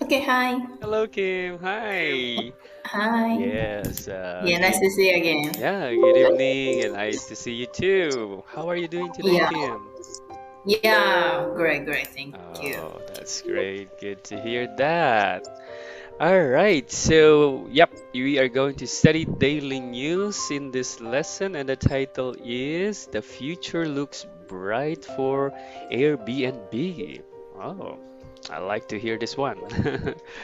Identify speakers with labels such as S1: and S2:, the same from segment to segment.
S1: Okay, hi.
S2: Hello, Kim. Hi.
S1: Hi.
S2: Yes.
S1: Yeah, nice
S2: Good.
S1: to see you again.
S2: Yeah. Good evening, and nice to see you too. How are you doing today,
S1: Yeah.
S2: Kim?
S1: Yeah, great, great. Thank you.
S2: Oh, that's great. Good to hear that. All right. So, yep, we are going to study daily news in this lesson, and the title is "The Future Looks Bright for Airbnb." Oh, I like to hear this one.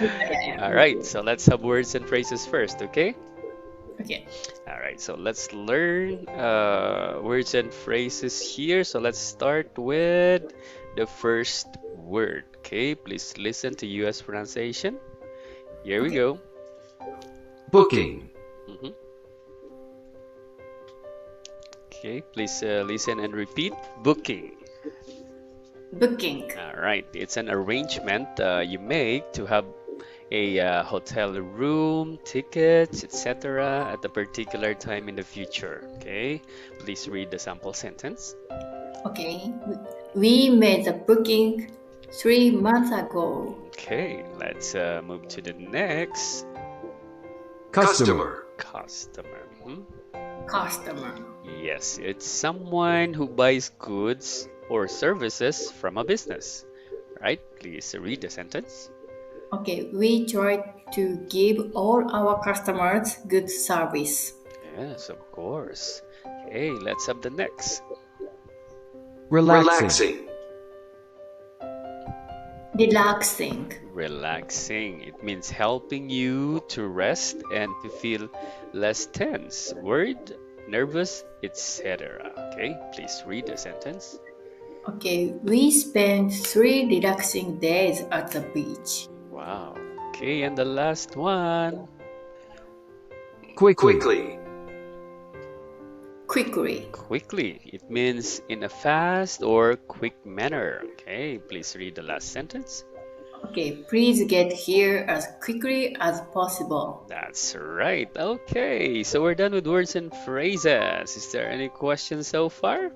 S1: Yeah,
S2: All
S1: me
S2: right.
S1: too.
S2: So let's have words and phrases first, okay?
S1: Okay.
S2: All right, so let's learn words and phrases here. So let's start with the first word. Okay, please listen to US pronunciation. Here we
S1: Okay.
S2: go.
S3: Booking.
S2: Mhm. Okay, please listen and repeat. Booking.
S1: Booking.
S2: All right, it's an arrangement you make to have a hotel room, tickets, etc. at a particular time in the future. Okay, please read the sample sentence.
S1: Okay. We made the booking 3 months ago.
S2: Okay, let's move to the next
S3: Customer.
S2: customer.
S1: Customer.
S2: Yes, it's someone who buys goods or services from a business, right? Please read the sentence.
S1: Okay. We try to give all our customers good service.
S2: Yes, of course. Okay, let's have the next.
S3: Relaxing.
S4: Relaxing.
S1: Relaxing.
S2: Relaxing. It means helping you to rest and to feel less tense, worried, nervous, etc. Okay, please read the sentence.
S1: Okay. We spent 3 relaxing days at the beach.
S2: Wow. Okay, and the last one.
S3: Quickly.
S4: Quickly.
S1: Quickly.
S2: Quickly. It means in a fast or quick manner. Okay, please read the last sentence.
S1: Okay, please get here as quickly as possible.
S2: That's right. Okay, so we're done with words and phrases. Is there any questions so far?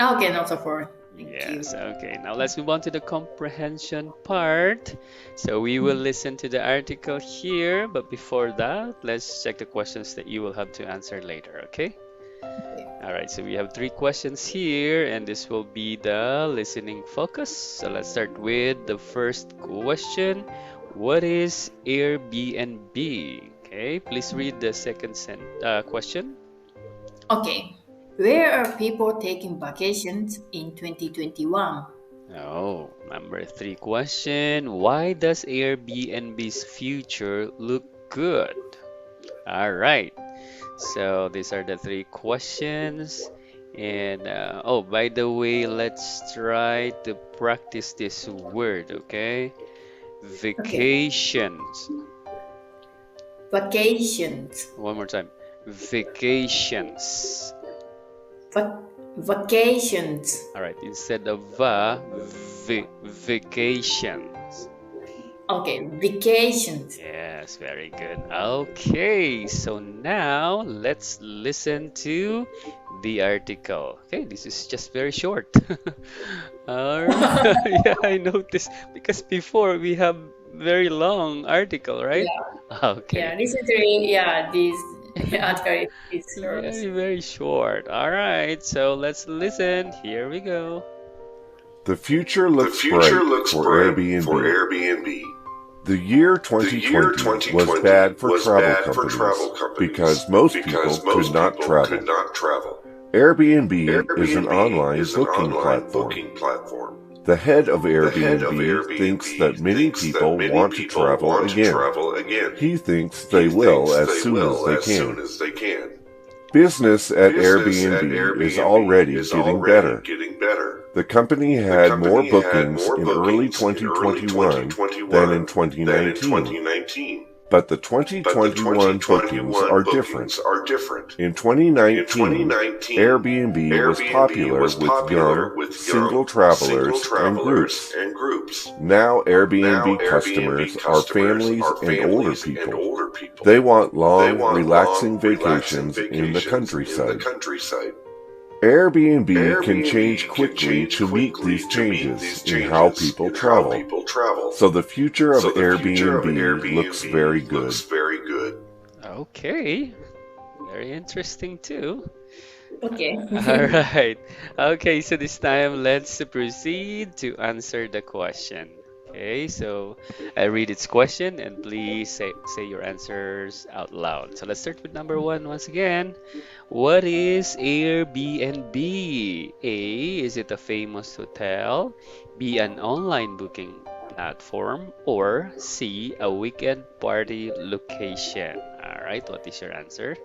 S1: Okay, not so far. Thank you.
S2: Yes, okay. Now let's move on to the comprehension part. So we will listen to the article here, but before that, let's check the questions that you will have to answer later, okay? All right, so we have three questions here, and this will be the listening focus. So let's start with the first question. What is Airbnb? Okay, please read the second question.
S1: Okay, where are people taking vacations in 2021?
S2: Oh, number three question. Why does Airbnb's future look good? All right. So these are the three questions. And oh, by the way, let's try to practice this word, okay?
S1: Okay,
S2: Vacations.
S1: vacations.
S2: One more time. Vacations.
S1: Va- vacations.
S2: All right, instead of vacations.
S1: Okay, vacations.
S2: Yes, very good. Okay, so now let's listen to the article. Okay, this is just very short. All right. Yeah, I noticed because before we have very long article, right?
S1: Yeah, yeah.
S2: Okay.
S1: Recently, yeah, this article is short.
S2: Very, very short. All right, so let's listen. Here we go.
S5: The future
S4: The
S5: looks
S4: future
S5: bright
S4: looks
S5: for
S4: bright for
S5: Airbnb.
S4: Airbnb.
S5: The year
S4: The year
S5: 2020 was
S4: 2020
S5: bad for
S4: was
S5: travel
S4: bad for
S5: companies
S4: travel companies
S5: because most people
S4: because
S5: could
S4: most
S5: not
S4: people
S5: travel.
S4: could not travel.
S5: Airbnb is an
S4: Airbnb
S5: online
S4: is an
S5: booking
S4: online
S5: platform.
S4: booking platform.
S5: The head of
S4: The head of
S5: Airbnb thinks that many
S4: thinks that
S5: people
S4: many
S5: want to
S4: people
S5: travel
S4: want to
S5: again.
S4: travel again.
S5: He thinks
S4: He
S5: they will
S4: thinks
S5: as
S4: they
S5: soon as
S4: will
S5: they
S4: as soon
S5: can.
S4: as they can.
S5: Business at
S4: Business at
S5: Airbnb is
S4: Airbnb
S5: already
S4: is
S5: getting
S4: already
S5: better.
S4: getting better.
S5: The company
S4: The
S5: had more
S4: company had
S5: bookings
S4: more
S5: in early
S4: bookings in early
S5: 2021 than in
S4: 2021 than in
S5: 2019.
S4: 2019.
S5: But the
S4: But the
S5: 2021 bookings
S4: 2021
S5: are
S4: bookings
S5: different.
S4: are different.
S5: In
S4: In
S5: 2019,
S4: 2019,
S5: Airbnb was
S4: Airbnb
S5: popular
S4: was
S5: with young,
S4: popular with
S5: single
S4: young, single
S5: travelers and
S4: travelers
S5: groups.
S4: and groups.
S5: Now
S4: Now
S5: Airbnb customers
S4: Airbnb
S5: are
S4: customers
S5: families
S4: are
S5: and older
S4: families and
S5: people.
S4: older people.
S5: They want
S4: They
S5: long,
S4: want
S5: relaxing
S4: long, relaxing
S5: vacations in the
S4: vacations in the
S5: countryside.
S4: countryside.
S5: Airbnb can change quickly to meet these changes in how people travel. So the future of Airbnb looks very good.
S2: Okay, very interesting too.
S1: Okay.
S2: All right. Okay, so this time let's proceed to answer the question. Okay, so I read its question and please say your answers out loud. So let's start with number one once again. What is Airbnb? A, is it a famous hotel? B, an online booking platform? Or C, a weekend party location? All right, what is your answer?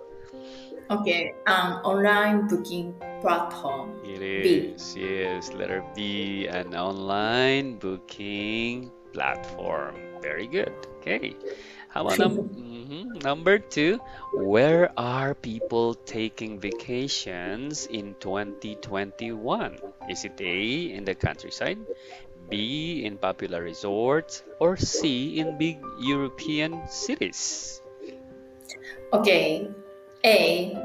S1: Okay, an online booking platform.
S2: It
S1: B.
S2: is, yes, letter B, an online booking platform. Very good. Okay. How about number two? Where are people taking vacations in 2021? Is it A, in the countryside, B, in popular resorts, or C, in big European cities?
S1: Okay, A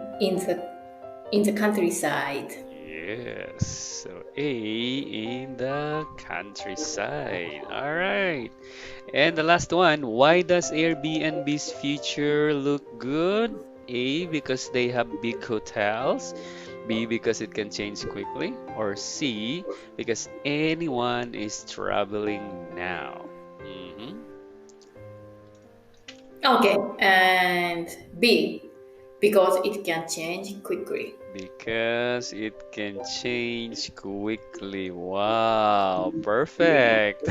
S1: in the countryside.
S2: Yes, so A, in the countryside. All right. And the last one, why does Airbnb's future look good? A, because they have big hotels. B, because it can change quickly. Or C, because anyone is traveling now.
S1: Okay, and B because it can change quickly.
S2: Because it can change quickly. Wow, perfect.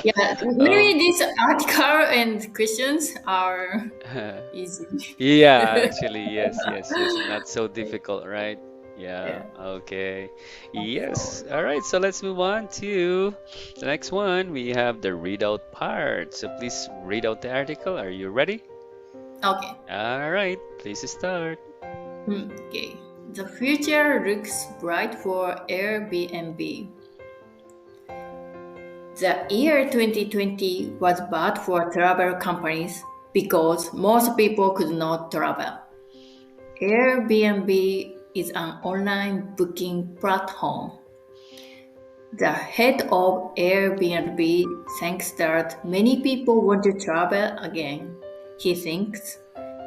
S1: Yeah,
S2: Um,
S1: maybe this article and questions are easy.
S2: Yeah, actually, yes. Not so difficult, right? Yeah,
S1: Yeah,
S2: okay.
S1: so
S2: Yes, all right. So let's move on to the next one. We have the readout part. So please read out the article. Are you ready?
S1: okay.
S2: All right, please start.
S1: Okay. The future looks bright for Airbnb. The year 2020 was bad for travel companies because most people could not travel. Airbnb is an online booking platform. The head of Airbnb thinks that many people want to travel again. He thinks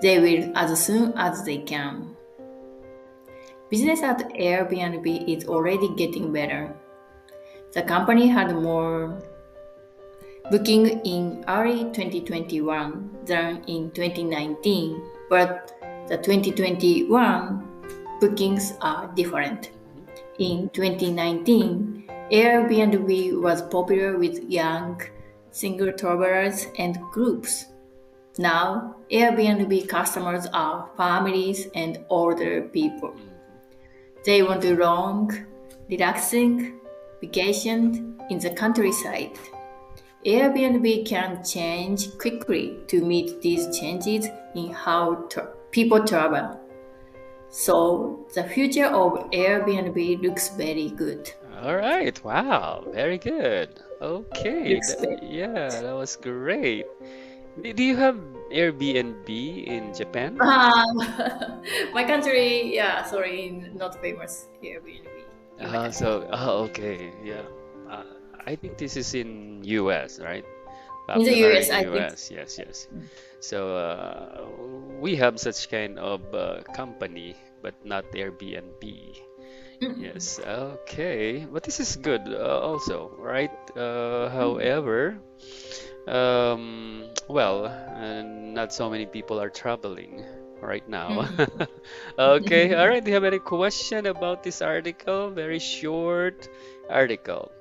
S1: they will as soon as they can. Business at Airbnb is already getting better. The company had more booking in early 2021 than in 2019, but the 2021 bookings are different. In 2019, Airbnb was popular with young single travelers and groups. Now, Airbnb customers are families and older people. They want a long, relaxing vacation in the countryside. Airbnb can change quickly to meet these changes in how people travel. So the future of Airbnb looks very good.
S2: All right, wow, very good. Okay,
S1: Looks very
S2: yeah, that was great. Do you have Airbnb in Japan?
S1: my country, yeah, sorry, not famous Airbnb in my country.
S2: Okay, yeah. Uh, I think this is in US, right?
S1: In the
S2: Popular
S1: US,
S2: in
S1: I think.
S2: US, yes. So we have such kind of company, but not Airbnb. Yes, okay. But this is good also, right? However, well, not so many people are traveling right now. Okay, all right. Do you have any question about this article? Very short article.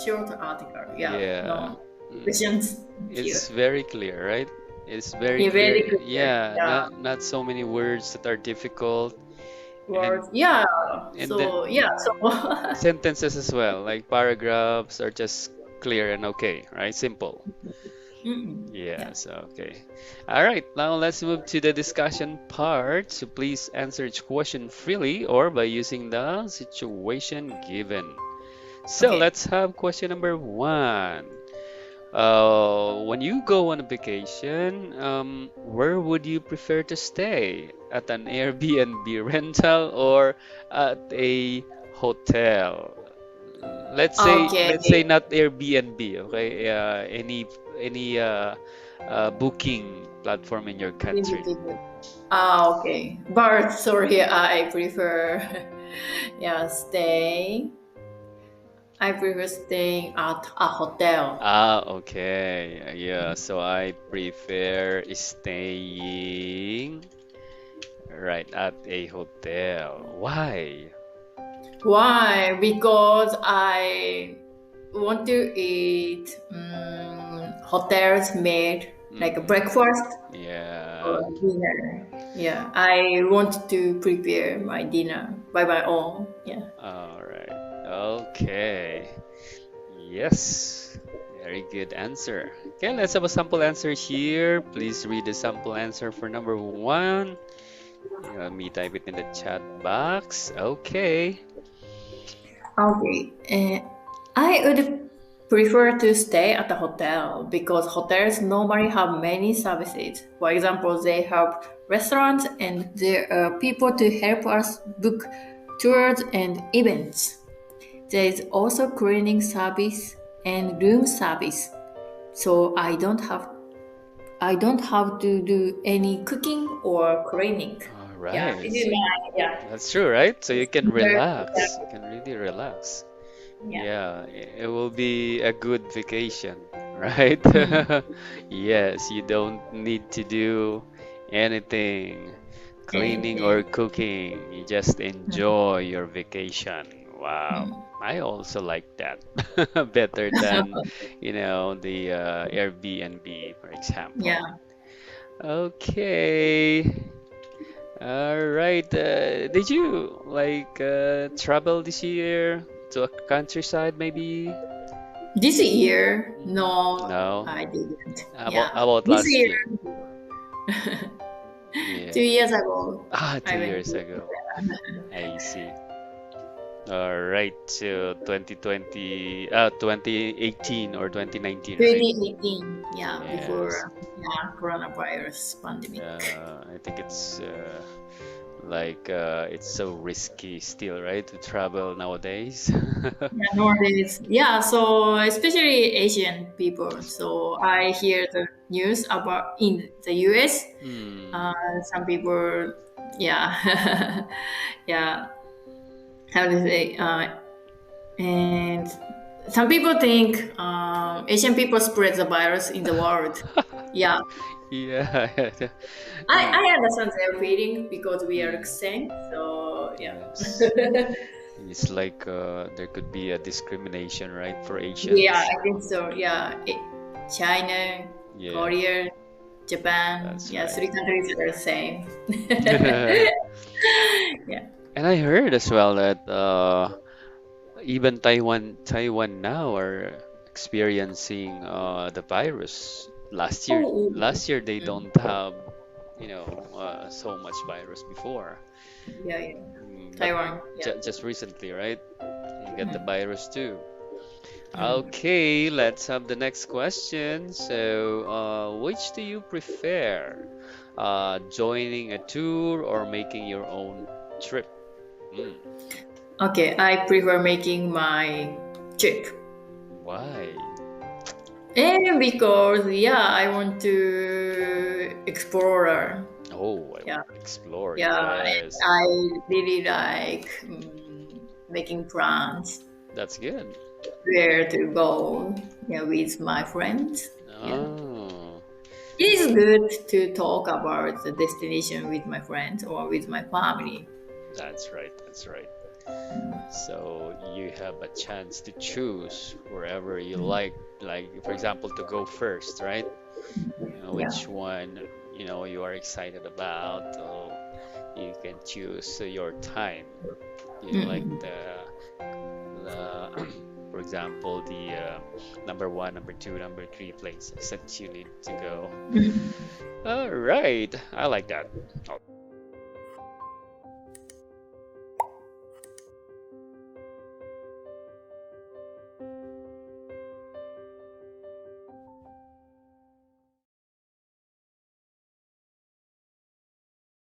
S1: Short article, yeah,
S2: Yeah.
S1: no
S2: Mm,
S1: questions
S2: it's
S1: here.
S2: very clear, right? It's very
S1: Yeah, very
S2: clear.
S1: good.
S2: Yeah,
S1: Yeah,
S2: not so many words that are difficult, and
S1: words. Yeah,
S2: the
S1: so yeah, so
S2: sentences as well, like paragraphs are just clear and okay, right? Simple.
S1: yeah,
S2: Yes, okay. All right, now let's move to the discussion part. So please answer each question freely or by using the situation given. So
S1: okay.
S2: let's have question number one. When you go on a vacation, where would you prefer to stay? At an Airbnb rental or at a hotel?
S1: Okay.
S2: Let's say not Airbnb, okay? Any booking platform in your country.
S1: Okay. But sorry, I prefer yeah, stay. I prefer staying at a hotel.
S2: Ah, okay. Yeah, so I prefer staying right at a hotel. Why?
S1: Why? Because I want to eat hotels made like a
S2: Mm,
S1: breakfast
S2: yeah.
S1: or dinner. Yeah, I want to prepare my dinner by my own. Yeah.
S2: All right. Okay. Yes. Very good answer. Okay, let's have a sample answer here. Please read the sample answer for number one. Let me type it in the chat box. Okay.
S1: Okay. I would prefer to stay at a hotel because hotels normally have many services. For example, they have restaurants and there are people to help us book tours and events. There is also cleaning service and room service. So I don't have to do any cooking or cleaning.
S2: All
S1: Yeah,
S2: right.
S1: this is my yeah.
S2: That's true, right? So you can
S1: Very-
S2: relax. You can really relax.
S1: Yeah.
S2: Yeah, it will be a good vacation, right?
S1: Mm.
S2: Yes, you don't need to do anything, cleaning or
S1: Anything.
S2: cooking. You just enjoy your vacation. Wow.
S1: Mm.
S2: I also like that. Better than, the Airbnb, for example.
S1: Yeah.
S2: Okay. All right. Did you like travel this year to a countryside maybe?
S1: This year,
S2: Mm,
S1: no,
S2: no.
S1: I didn't.
S2: How
S1: Yeah.
S2: about
S1: This
S2: last
S1: year,
S2: year? Yeah.
S1: 2 years ago,
S2: Ah,
S1: I
S2: two
S1: went
S2: years
S1: to
S2: ago. I see. All right. So 2018 or 2019, right?
S1: 2018. Yeah,
S2: Yes.
S1: before coronavirus pandemic.
S2: I think it's it's so risky still, right, to travel nowadays.
S1: Yeah, nowadays, yeah. So especially Asian people. So I hear the news about in the US.
S2: Hmm.
S1: Uh, some people, yeah, yeah. How to say? And some people think Asian people spread the virus in the world. Yeah,
S2: Yeah.
S1: I understand their feeling because we are
S2: Hmm.
S1: same. So yeah,
S2: Yes. It's like there could be a discrimination, right, for
S1: yeah,
S2: Asians.
S1: I think so. Yeah, China,
S2: Yeah,
S1: Korea, Japan.
S2: that's
S1: Yeah,
S2: right.
S1: three countries are the same. Yeah.
S2: And I heard as well that even Taiwan now are experiencing the virus.
S1: Oh,
S2: Last year they
S1: mm,
S2: don't have, so much virus before.
S1: yeah, yeah.
S2: But
S1: Taiwan. Yeah.
S2: just recently, right? You get the
S1: Mm,
S2: virus too.
S1: mm.
S2: Okay, let's have the next question. So, which do you prefer? Joining a tour or making your own trip? Hmm,
S1: Okay, I prefer making my trip.
S2: why?
S1: And because I want to explore.
S2: Oh, I
S1: Yeah,
S2: want to explore.
S1: yeah,
S2: Yes,
S1: I really like making plans
S2: that's good.
S1: where to go. Yeah, with my friends. Yeah,
S2: Oh,
S1: it is good to talk about the destination with my friends or with my family.
S2: that's right. That's right. So you have a chance to choose wherever you like for example, to go first, right?
S1: Yeah.
S2: Which one, you are excited about. So you can choose your time. You like
S1: Mm-mm.
S2: the for example, the number one, number two, number three places that you need to go.
S1: Mm.
S2: All right, I like that.